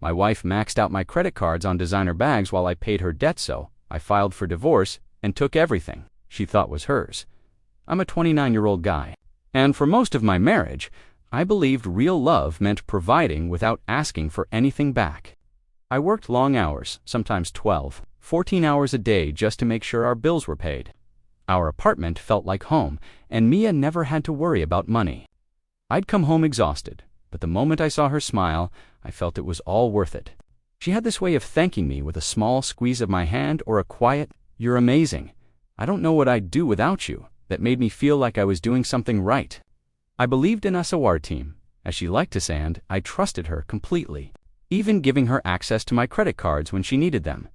My wife maxed out my credit cards on designer bags while I paid her debt, so I filed for divorce and took everything she thought was hers. I'm a 29-year-old guy, and for most of my marriage, I believed real love meant providing without asking for anything back. I worked long hours, sometimes 12, 14 hours a day just to make sure our bills were paid. Our apartment felt like home, and Mia never had to worry about money. I'd come home exhausted, but the moment I saw her smile, I felt it was all worth it. She had this way of thanking me with a small squeeze of my hand or a quiet, "You're amazing. I don't know what I'd do without you," that made me feel like I was doing something right. I believed in us, our team, as she liked to say, and I trusted her completely, even giving her access to my credit cards when she needed them.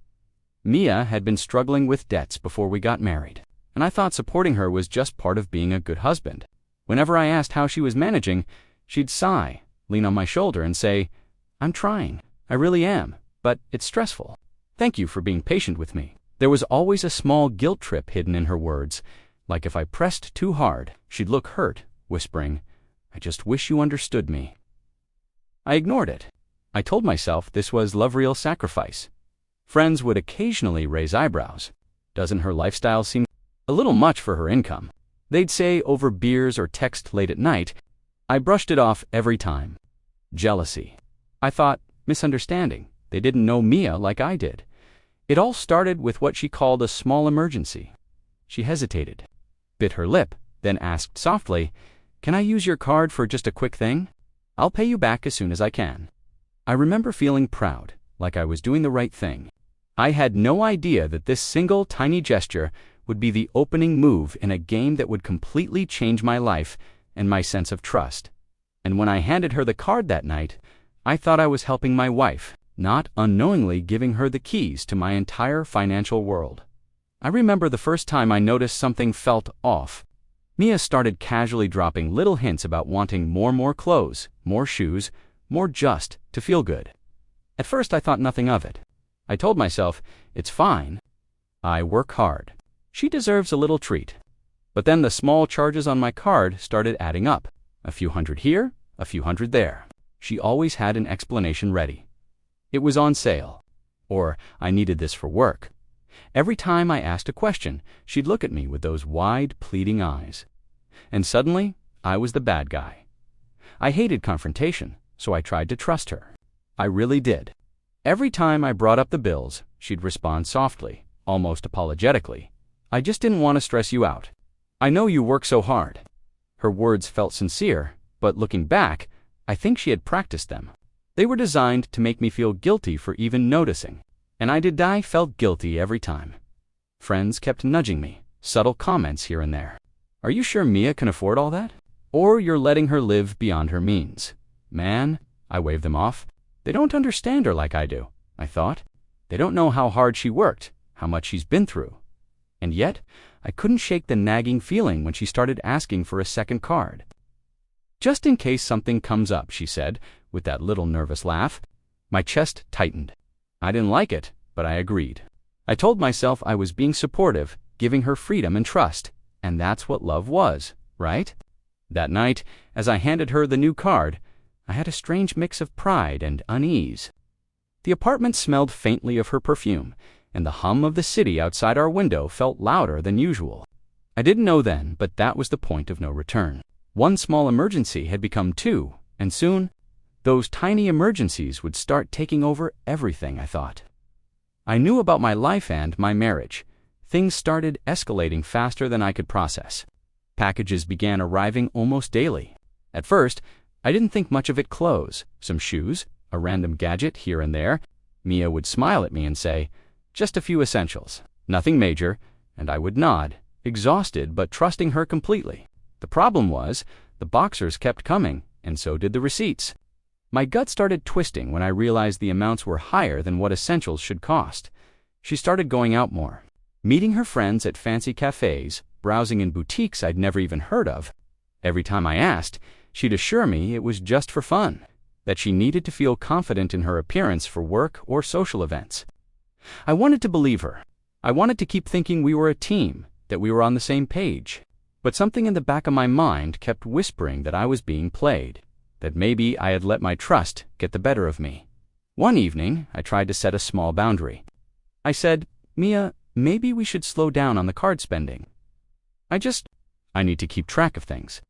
Mia had been struggling with debts before we got married, and I thought supporting her was just part of being a good husband. Whenever I asked how she was managing, she'd sigh, lean on my shoulder, and say, "I'm trying. I really am, but it's stressful. Thank you for being patient with me." There was always a small guilt trip hidden in her words, like if I pressed too hard, she'd look hurt, whispering, "I just wish you understood me." I ignored it. I told myself this was love real sacrifice. Friends would occasionally raise eyebrows. Doesn't her lifestyle seem a little much for her income? They'd say over beers or text late at night. I brushed it off every time. Jealousy. I thought, misunderstanding. They didn't know Mia like I did. It all started with what she called a small emergency. She hesitated, bit her lip, then asked softly, "Can I use your card for just a quick thing? I'll pay you back as soon as I can." I remember feeling proud, like I was doing the right thing. I had no idea that this single tiny gesture would be the opening move in a game that would completely change my life and my sense of trust. And when I handed her the card that night, I thought I was helping my wife, not unknowingly giving her the keys to my entire financial world. I remember the first time I noticed something felt off. Mia started casually dropping little hints about wanting more clothes, more shoes, more just to feel good. At first I thought nothing of it. I told myself, it's fine. I work hard. She deserves a little treat. But then the small charges on my card started adding up. A few hundred here, a few hundred there. She always had an explanation ready. It was on sale. Or I needed this for work. Every time I asked a question, she'd look at me with those wide, pleading eyes. And suddenly, I was the bad guy. I hated confrontation, so I tried to trust her. I really did. Every time I brought up the bills, she'd respond softly, almost apologetically. "I just didn't want to stress you out. I know you work so hard." Her words felt sincere, but looking back, I think she had practiced them. They were designed to make me feel guilty for even noticing. And I felt guilty every time. Friends kept nudging me, subtle comments here and there. "Are you sure Mia can afford all that? Or you're letting her live beyond her means?" "Man," I waved them off. "They don't understand her like I do," I thought. "They don't know how hard she worked, how much she's been through." And yet, I couldn't shake the nagging feeling when she started asking for a second card. "Just in case something comes up," she said, with that little nervous laugh. My chest tightened. I didn't like it, but I agreed. I told myself I was being supportive, giving her freedom and trust, and that's what love was, right? That night, as I handed her the new card, I had a strange mix of pride and unease. The apartment smelled faintly of her perfume, and the hum of the city outside our window felt louder than usual. I didn't know then, but that was the point of no return. One small emergency had become two, and soon, those tiny emergencies would start taking over everything, I thought. I knew about my life and my marriage. Things started escalating faster than I could process. Packages began arriving almost daily. At first, I didn't think much of it. Clothes, some shoes, a random gadget here and there. Mia would smile at me and say, "Just a few essentials, nothing major," and I would nod, exhausted but trusting her completely. The problem was, the boxers kept coming, and so did the receipts. My gut started twisting when I realized the amounts were higher than what essentials should cost. She started going out more, meeting her friends at fancy cafes, browsing in boutiques I'd never even heard of. Every time I asked, she'd assure me it was just for fun, that she needed to feel confident in her appearance for work or social events. I wanted to believe her. I wanted to keep thinking we were a team, that we were on the same page. But something in the back of my mind kept whispering that I was being played, that maybe I had let my trust get the better of me. One evening, I tried to set a small boundary. I said, "Mia, maybe we should slow down on the card spending. I need to keep track of things."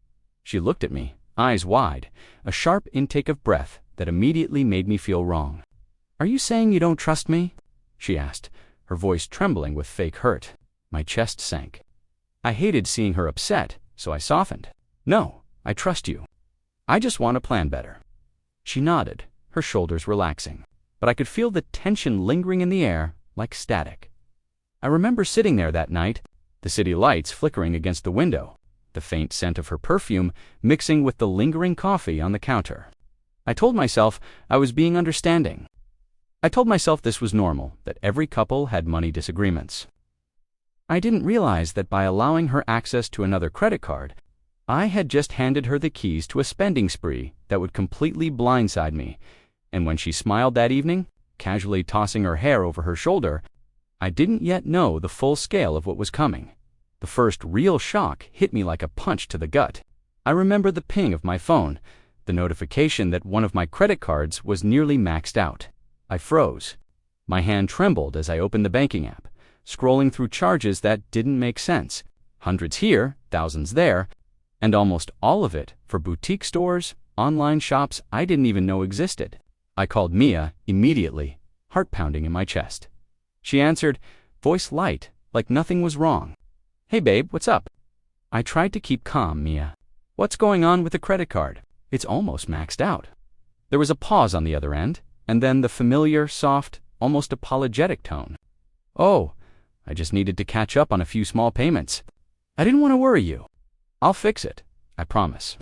She looked at me, eyes wide, a sharp intake of breath that immediately made me feel wrong. "Are you saying you don't trust me?" she asked, her voice trembling with fake hurt. My chest sank. I hated seeing her upset, so I softened. "No, I trust you. I just want to plan better." She nodded, her shoulders relaxing, but I could feel the tension lingering in the air like static. I remember sitting there that night, the city lights flickering against the window, the faint scent of her perfume mixing with the lingering coffee on the counter. I told myself I was being understanding. I told myself this was normal, that every couple had money disagreements. I didn't realize that by allowing her access to another credit card, I had just handed her the keys to a spending spree that would completely blindside me, and when she smiled that evening, casually tossing her hair over her shoulder, I didn't yet know the full scale of what was coming. The first real shock hit me like a punch to the gut. I remember the ping of my phone, the notification that one of my credit cards was nearly maxed out. I froze. My hand trembled as I opened the banking app, scrolling through charges that didn't make sense. Hundreds here, thousands there, and almost all of it for boutique stores, online shops I didn't even know existed. I called Mia immediately, heart pounding in my chest. She answered, voice light, like nothing was wrong. "Hey babe, what's up?" I tried to keep calm, Mia. "What's going on with the credit card? It's almost maxed out." There was a pause on the other end, and then the familiar, soft, almost apologetic tone. "Oh, I just needed to catch up on a few small payments. I didn't want to worry you. I'll fix it, I promise."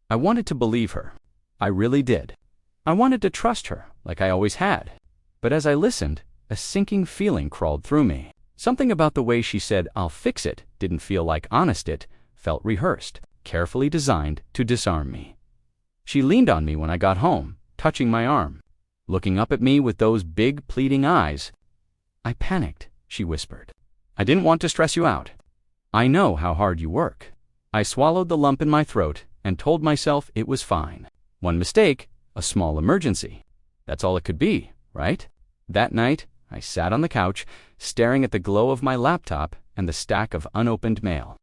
I wanted to believe her. I really did. I wanted to trust her, like I always had. But as I listened, a sinking feeling crawled through me. Something about the way she said, "I'll fix it," didn't feel like honest. It felt rehearsed, carefully designed to disarm me. She leaned on me when I got home, touching my arm, looking up at me with those big, pleading eyes. "I panicked," she whispered. "I didn't want to stress you out. I know how hard you work." I swallowed the lump in my throat and told myself it was fine. One mistake, a small emergency. That's all it could be, right? That night, I sat on the couch, staring at the glow of my laptop and the stack of unopened mail.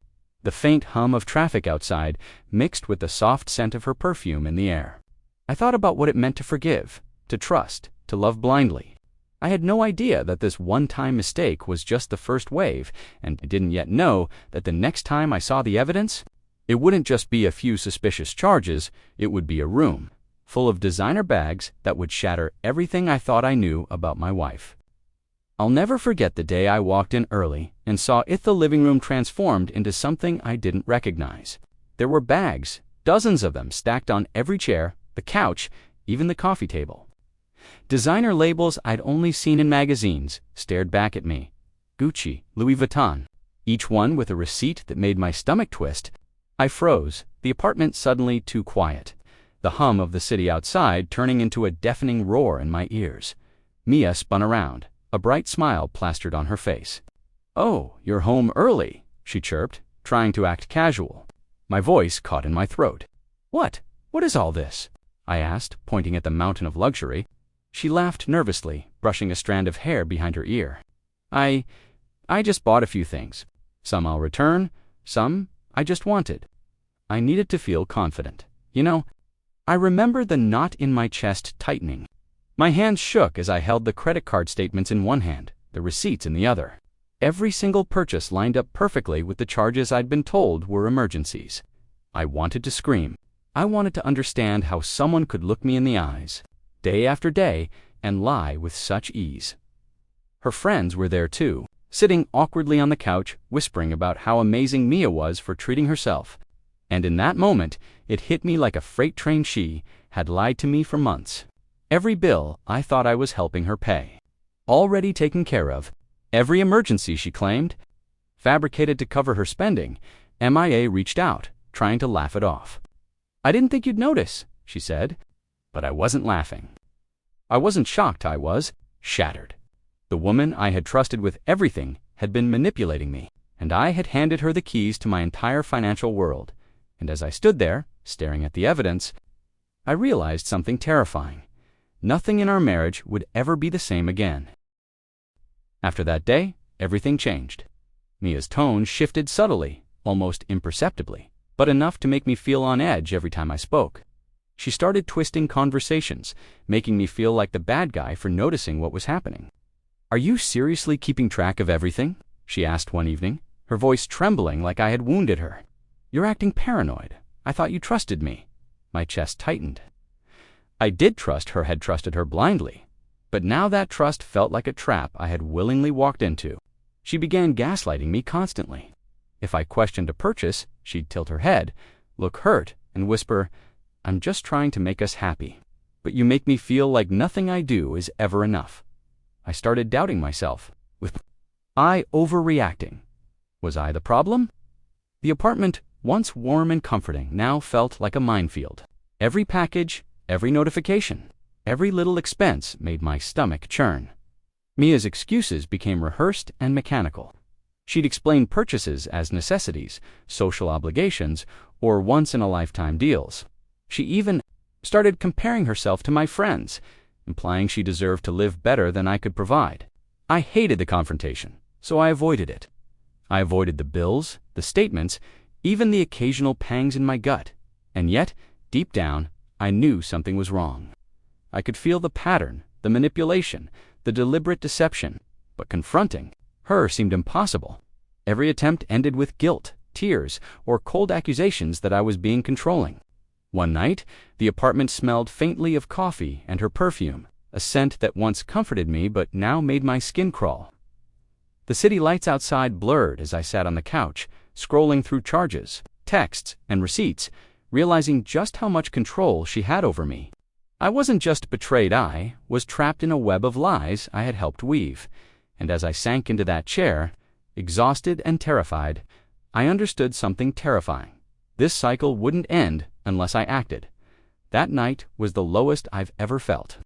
The faint hum of traffic outside mixed with the soft scent of her perfume in the air. I thought about what it meant to forgive, to trust, to love blindly. I had no idea that this one-time mistake was just the first wave, and I didn't yet know that the next time I saw the evidence, it wouldn't just be a few suspicious charges, it would be a room full of designer bags that would shatter everything I thought I knew about my wife. I'll never forget the day I walked in early and saw the living room transformed into something I didn't recognize. There were bags, dozens of them stacked on every chair, the couch, even the coffee table. Designer labels I'd only seen in magazines stared back at me. Gucci, Louis Vuitton, each one with a receipt that made my stomach twist. I froze, the apartment suddenly too quiet, the hum of the city outside turning into a deafening roar in my ears. Mia spun around, a bright smile plastered on her face. "Oh, you're home early," she chirped, trying to act casual. My voice caught in my throat. What is all this?" I asked, pointing at the mountain of luxury. She laughed nervously, brushing a strand of hair behind her ear. I just bought a few things. Some I'll return, some I just wanted." I needed to feel confident. I remember the knot in my chest tightening. My hands shook as I held the credit card statements in one hand, the receipts in the other. Every single purchase lined up perfectly with the charges I'd been told were emergencies. I wanted to scream. I wanted to understand how someone could look me in the eyes, day after day, and lie with such ease. Her friends were there too, sitting awkwardly on the couch, whispering about how amazing Mia was for treating herself. And in that moment, it hit me like a freight train. She had lied to me for months. Every bill I thought I was helping her pay, already taken care of. Every emergency she claimed, fabricated to cover her spending. MIA reached out, trying to laugh it off. "I didn't think you'd notice," she said. But I wasn't laughing. I wasn't shocked, I was shattered. The woman I had trusted with everything had been manipulating me, and I had handed her the keys to my entire financial world. And as I stood there, staring at the evidence, I realized something terrifying. Nothing in our marriage would ever be the same again. After that day, everything changed. Mia's tone shifted subtly, almost imperceptibly, but enough to make me feel on edge every time I spoke. She started twisting conversations, making me feel like the bad guy for noticing what was happening. "Are you seriously keeping track of everything?" she asked one evening, her voice trembling like I had wounded her. "You're acting paranoid. I thought you trusted me." My chest tightened. I did trust her had trusted her blindly, but now that trust felt like a trap I had willingly walked into. She began gaslighting me constantly. If I questioned a purchase, she'd tilt her head, look hurt, and whisper, "I'm just trying to make us happy, but you make me feel like nothing I do is ever enough." I started doubting myself. Was I overreacting? Was I the problem? The apartment, once warm and comforting, now felt like a minefield. Every package, every notification, every little expense made my stomach churn. Mia's excuses became rehearsed and mechanical. She'd explain purchases as necessities, social obligations, or once-in-a-lifetime deals. She even started comparing herself to my friends, implying she deserved to live better than I could provide. I hated the confrontation, so I avoided it. I avoided the bills, the statements, even the occasional pangs in my gut. And yet, deep down, I knew something was wrong. I could feel the pattern, the manipulation, the deliberate deception, but confronting her seemed impossible. Every attempt ended with guilt, tears, or cold accusations that I was being controlling. One night, the apartment smelled faintly of coffee and her perfume, a scent that once comforted me but now made my skin crawl. The city lights outside blurred as I sat on the couch, scrolling through charges, texts, and receipts, realizing just how much control she had over me. I wasn't just betrayed, I was trapped in a web of lies I had helped weave. And as I sank into that chair, exhausted and terrified, I understood something terrifying. This cycle wouldn't end unless I acted. That night was the lowest I've ever felt.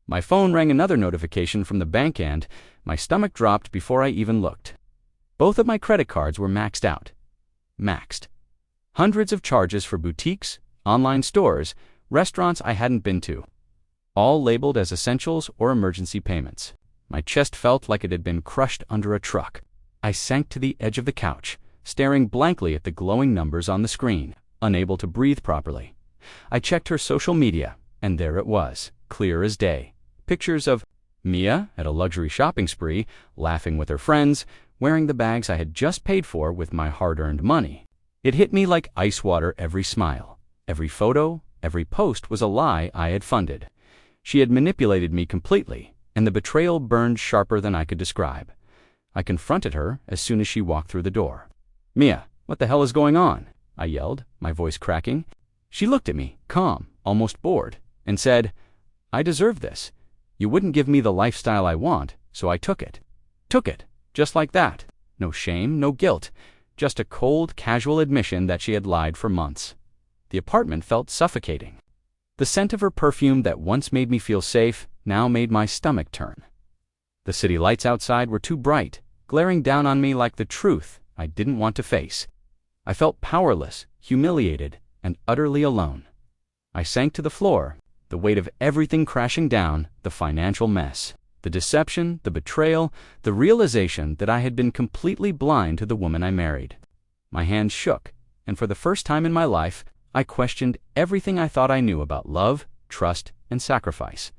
My phone rang another notification from the bank and my stomach dropped before I even looked. Both of my credit cards were maxed out. Maxed. Hundreds of charges for boutiques, online stores, restaurants I hadn't been to. All labeled as essentials or emergency payments. My chest felt like it had been crushed under a truck. I sank to the edge of the couch, staring blankly at the glowing numbers on the screen, unable to breathe properly. I checked her social media, and there it was, clear as day. Pictures of Mia at a luxury shopping spree, laughing with her friends, wearing the bags I had just paid for with my hard-earned money. It hit me like ice water every smile. Every photo, every post was a lie I had funded. She had manipulated me completely, and the betrayal burned sharper than I could describe. I confronted her as soon as she walked through the door. "Mia, what the hell is going on?" I yelled, my voice cracking. She looked at me, calm, almost bored, and said, "I deserve this. You wouldn't give me the lifestyle I want, so I took it." Took it, just like that. No shame, no guilt, just a cold, casual admission that she had lied for months. The apartment felt suffocating. The scent of her perfume that once made me feel safe now made my stomach turn. The city lights outside were too bright, glaring down on me like the truth I didn't want to face. I felt powerless, humiliated, and utterly alone. I sank to the floor, the weight of everything crashing down, the financial mess, the deception, the betrayal, the realization that I had been completely blind to the woman I married. My hands shook, and for the first time in my life, I questioned everything I thought I knew about love, trust, and sacrifice.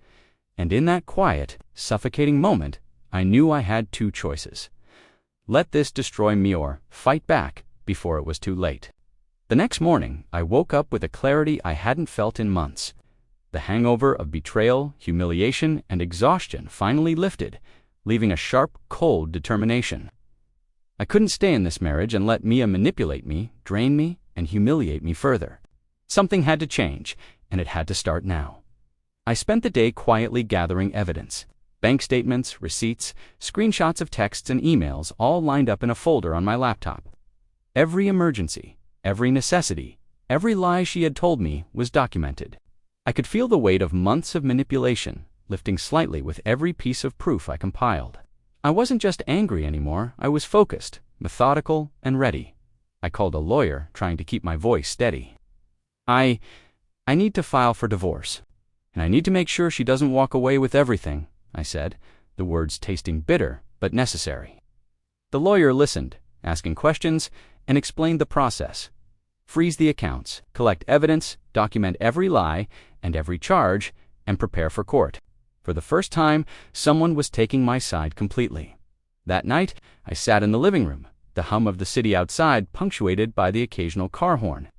And in that quiet, suffocating moment, I knew I had two choices. Let this destroy me or fight back before it was too late. The next morning, I woke up with a clarity I hadn't felt in months. The hangover of betrayal, humiliation, and exhaustion finally lifted, leaving a sharp, cold determination. I couldn't stay in this marriage and let Mia manipulate me, drain me, and humiliate me further. Something had to change, and it had to start now. I spent the day quietly gathering evidence. Bank statements, receipts, screenshots of texts and emails all lined up in a folder on my laptop. Every emergency, every necessity, every lie she had told me was documented. I could feel the weight of months of manipulation, lifting slightly with every piece of proof I compiled. I wasn't just angry anymore, I was focused, methodical, and ready. I called a lawyer, trying to keep my voice steady. I need to file for divorce. and I need to make sure she doesn't walk away with everything," I said, the words tasting bitter but necessary. The lawyer listened, asking questions, and explained the process. Freeze the accounts, collect evidence, document every lie and every charge, and prepare for court. For the first time, someone was taking my side completely. That night, I sat in the living room, the hum of the city outside punctuated by the occasional car horn.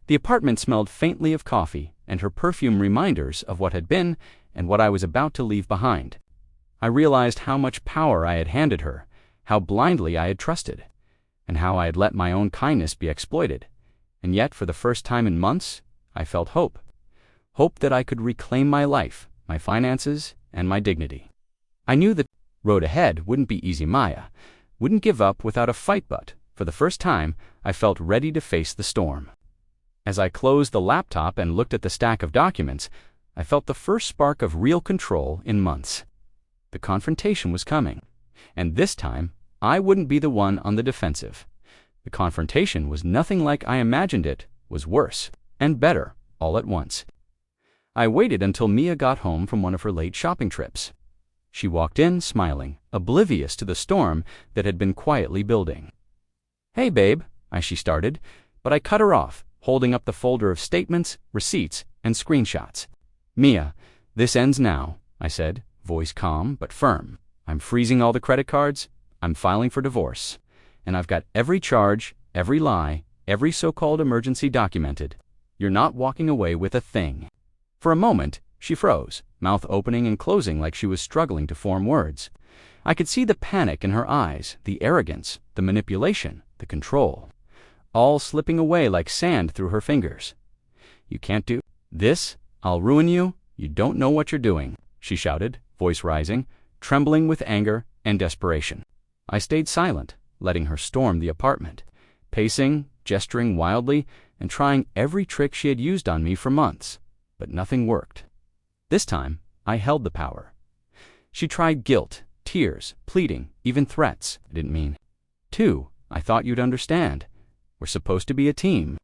The apartment smelled faintly of coffee and her perfume reminders of what had been and what I was about to leave behind. I realized how much power I had handed her, how blindly I had trusted, and how I had let my own kindness be exploited. And yet, for the first time in months, I felt hope. Hope that I could reclaim my life, my finances, and my dignity. I knew the road ahead wouldn't be easy. Maya wouldn't give up without a fight, but, for the first time, I felt ready to face the storm. As I closed the laptop and looked at the stack of documents, I felt the first spark of real control in months. The confrontation was coming, and this time, I wouldn't be the one on the defensive. The confrontation was nothing like I imagined it, was worse, and better, all at once. I waited until Mia got home from one of her late shopping trips. She walked in, smiling, oblivious to the storm that had been quietly building. "Hey, babe," she started, but I cut her off, holding up the folder of statements, receipts, and screenshots. "Mia, this ends now," I said, voice calm but firm. "I'm freezing all the credit cards, I'm filing for divorce, and I've got every charge, every lie, every so-called emergency documented. You're not walking away with a thing." For a moment, she froze, mouth opening and closing like she was struggling to form words. I could see the panic in her eyes, the arrogance, the manipulation, the control, all slipping away like sand through her fingers. "You can't do this. I'll ruin you. You don't know what you're doing," she shouted, voice rising, trembling with anger and desperation. I stayed silent, letting her storm the apartment, pacing, gesturing wildly, and trying every trick she had used on me for months. But nothing worked. This time, I held the power. She tried guilt, tears, pleading, even threats. I didn't mean to. I thought you'd understand. We're supposed to be a team.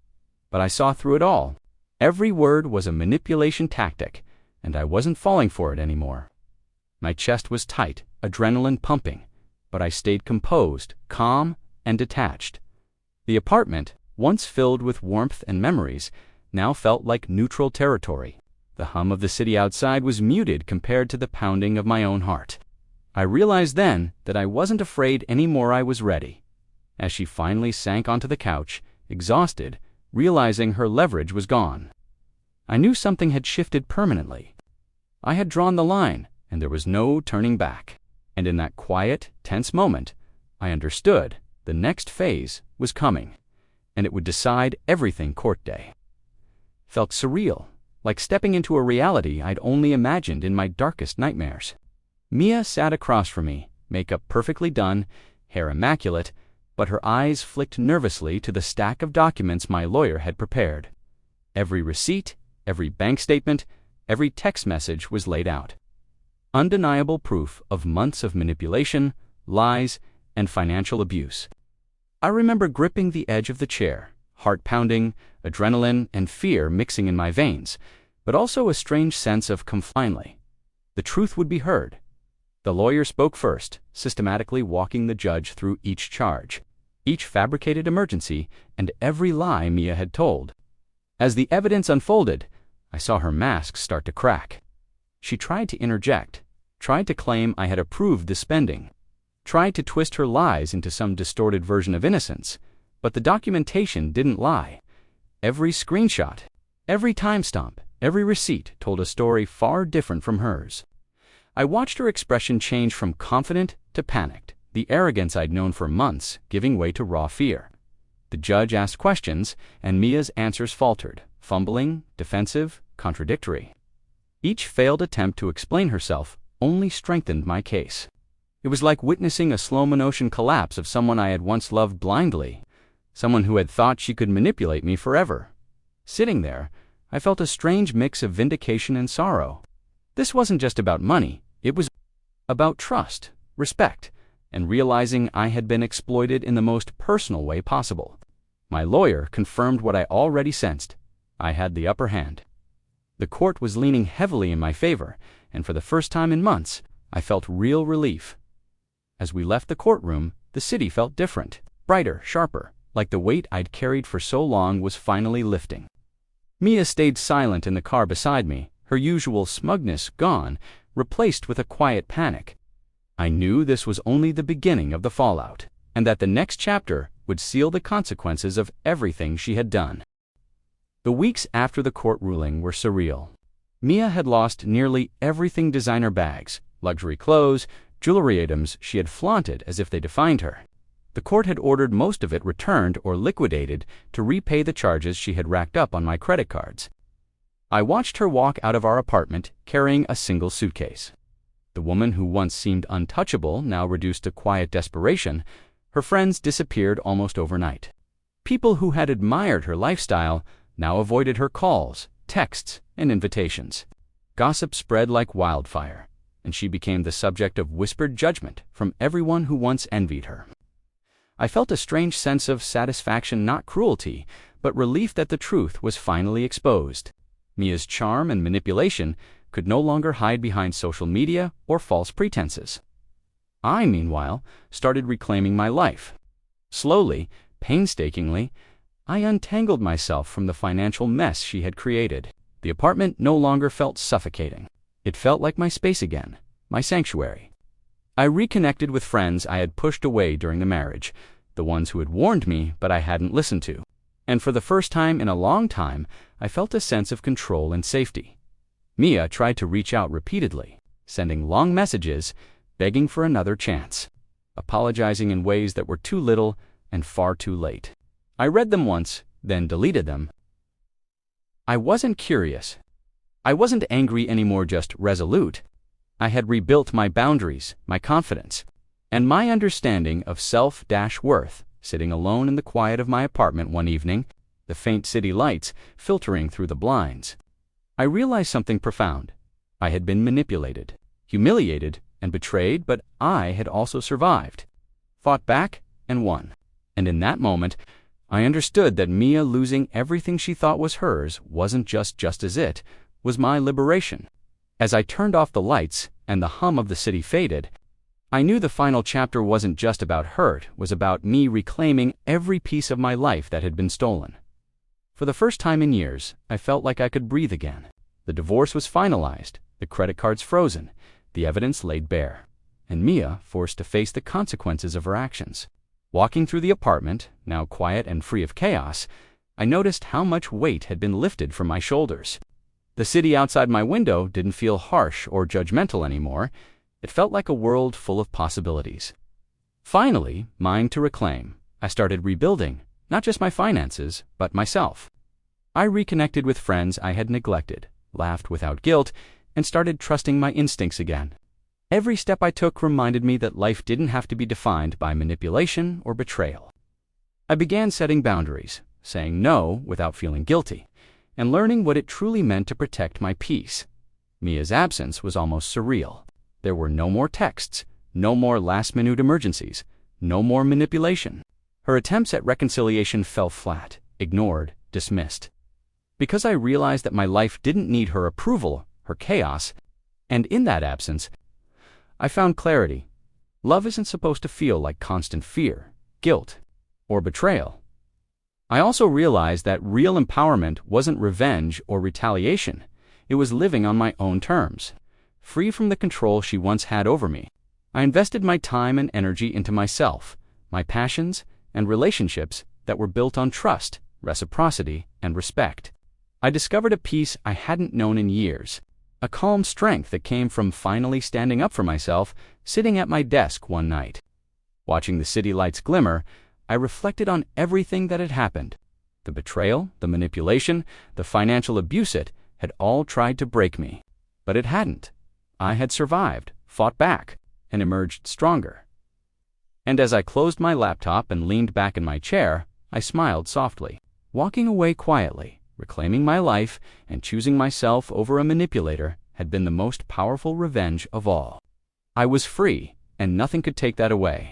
But I saw through it all. Every word was a manipulation tactic, and I wasn't falling for it anymore. My chest was tight, adrenaline pumping, but I stayed composed, calm, and detached. The apartment, once filled with warmth and memories, now felt like neutral territory. The hum of the city outside was muted compared to the pounding of my own heart. I realized then that I wasn't afraid anymore. I was ready. As she finally sank onto the couch, exhausted, realizing her leverage was gone, I knew something had shifted permanently. I had drawn the line, and there was no turning back. And in that quiet, tense moment, I understood the next phase was coming, and it would decide everything. Court day felt surreal, like stepping into a reality I'd only imagined in my darkest nightmares. Mia sat across from me, makeup perfectly done, hair immaculate, but her eyes flicked nervously to the stack of documents my lawyer had prepared. Every receipt, every bank statement, every text message was laid out. Undeniable proof of months of manipulation, lies, and financial abuse. I remember gripping the edge of the chair, heart pounding, adrenaline and fear mixing in my veins, but also a strange sense of finally, the truth would be heard. The lawyer spoke first, systematically walking the judge through each charge, each fabricated emergency, and every lie Mia had told. As the evidence unfolded, I saw her mask start to crack. She tried to interject, tried to claim I had approved the spending, tried to twist her lies into some distorted version of innocence, but the documentation didn't lie. Every screenshot, every timestamp, every receipt told a story far different from hers. I watched her expression change from confident to panicked, the arrogance I'd known for months giving way to raw fear. The judge asked questions, and Mia's answers faltered, fumbling, defensive, contradictory. Each failed attempt to explain herself only strengthened my case. It was like witnessing a slow-motion collapse of someone I had once loved blindly, someone who had thought she could manipulate me forever. Sitting there, I felt a strange mix of vindication and sorrow. This wasn't just about money, it was about trust, respect, and realizing I had been exploited in the most personal way possible. My lawyer confirmed what I already sensed. I had the upper hand. The court was leaning heavily in my favor, and for the first time in months, I felt real relief. As we left the courtroom, the city felt different, brighter, sharper, like the weight I'd carried for so long was finally lifting. Mia stayed silent in the car beside me, her usual smugness gone, replaced with a quiet panic. I knew this was only the beginning of the fallout, and that the next chapter would seal the consequences of everything she had done. The weeks after the court ruling were surreal. Mia had lost nearly everything: designer bags, luxury clothes, jewelry items she had flaunted as if they defined her. The court had ordered most of it returned or liquidated to repay the charges she had racked up on my credit cards. I watched her walk out of our apartment carrying a single suitcase. The woman who once seemed untouchable, now reduced to quiet desperation. Her friends disappeared almost overnight. People who had admired her lifestyle now avoided her calls, texts, and invitations. Gossip spread like wildfire, and she became the subject of whispered judgment from everyone who once envied her. I felt a strange sense of satisfaction, not cruelty, but relief that the truth was finally exposed. Mia's charm and manipulation could no longer hide behind social media or false pretenses. I, meanwhile, started reclaiming my life. Slowly, painstakingly, I untangled myself from the financial mess she had created. The apartment no longer felt suffocating. It felt like my space again, my sanctuary. I reconnected with friends I had pushed away during the marriage, the ones who had warned me but I hadn't listened to. And for the first time in a long time, I felt a sense of control and safety. Mia tried to reach out repeatedly, sending long messages, begging for another chance, apologizing in ways that were too little and far too late. I read them once, then deleted them. I wasn't curious. I wasn't angry anymore, just resolute. I had rebuilt my boundaries, my confidence, and my understanding of self-worth, sitting alone in the quiet of my apartment one evening, the faint city lights filtering through the blinds. I realized something profound. I had been manipulated, humiliated, and betrayed, but I had also survived, fought back, and won. And in that moment, I understood that Mia losing everything she thought was hers wasn't just as it was my liberation. As I turned off the lights and the hum of the city faded, I knew the final chapter wasn't just about hurt, it was about me reclaiming every piece of my life that had been stolen. For the first time in years, I felt like I could breathe again. The divorce was finalized, the credit cards frozen, the evidence laid bare, and Mia forced to face the consequences of her actions. Walking through the apartment, now quiet and free of chaos, I noticed how much weight had been lifted from my shoulders. The city outside my window didn't feel harsh or judgmental anymore. It felt like a world full of possibilities. Finally, mine to reclaim, I started rebuilding, not just my finances, but myself. I reconnected with friends I had neglected, laughed without guilt, and started trusting my instincts again. Every step I took reminded me that life didn't have to be defined by manipulation or betrayal. I began setting boundaries, saying no without feeling guilty, and learning what it truly meant to protect my peace. Mia's absence was almost surreal. There were no more texts, no more last-minute emergencies, no more manipulation. Her attempts at reconciliation fell flat, ignored, dismissed. Because I realized that my life didn't need her approval, her chaos, and in that absence, I found clarity. Love isn't supposed to feel like constant fear, guilt, or betrayal. I also realized that real empowerment wasn't revenge or retaliation. It was living on my own terms, free from the control she once had over me. I invested my time and energy into myself, my passions, and relationships that were built on trust, reciprocity, and respect. I discovered a peace I hadn't known in years, a calm strength that came from finally standing up for myself, sitting at my desk one night. Watching the city lights glimmer, I reflected on everything that had happened. The betrayal, the manipulation, the financial abuse. It had all tried to break me. But it hadn't. I had survived, fought back, and emerged stronger. And as I closed my laptop and leaned back in my chair, I smiled softly. Walking away quietly, reclaiming my life, and choosing myself over a manipulator had been the most powerful revenge of all. I was free, and nothing could take that away.